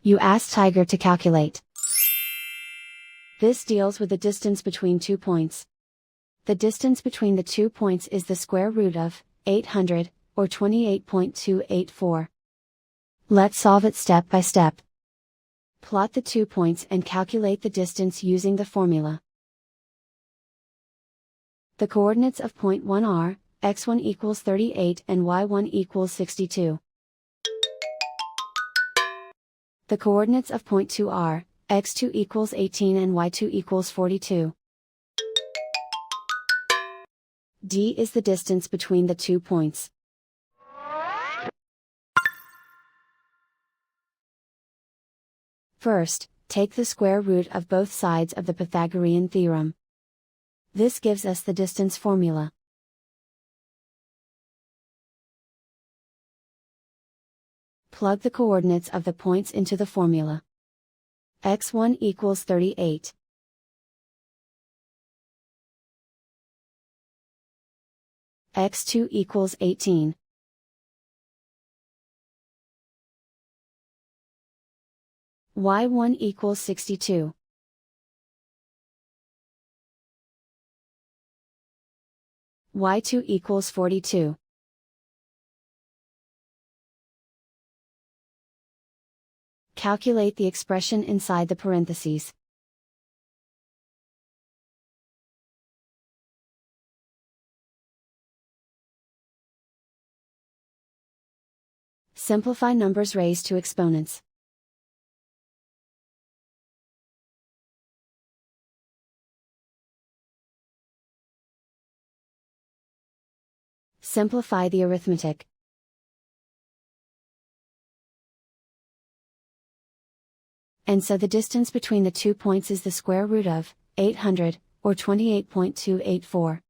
You ask Tiger to calculate. This deals with the distance between 2 points. The distance between the 2 points is the square root of 800, or 28.284. Let's solve it step by step. Plot the 2 points and calculate the distance using the formula. The coordinates of point 1 are, x1 equals 38 and y1 equals 62. The coordinates of point 2 are, x2 equals 18 and y2 equals 42. D is the distance between the 2 points. First, take the square root of both sides of the Pythagorean theorem. This gives us the distance formula. Plug the coordinates of the points into the formula. x1 equals 38. x2 equals 18. y1 equals 62. y2 equals 42. Calculate the expression inside the parentheses. Simplify numbers raised to exponents. Simplify the arithmetic. And so the distance between the 2 points is the square root of 800, or 28.284.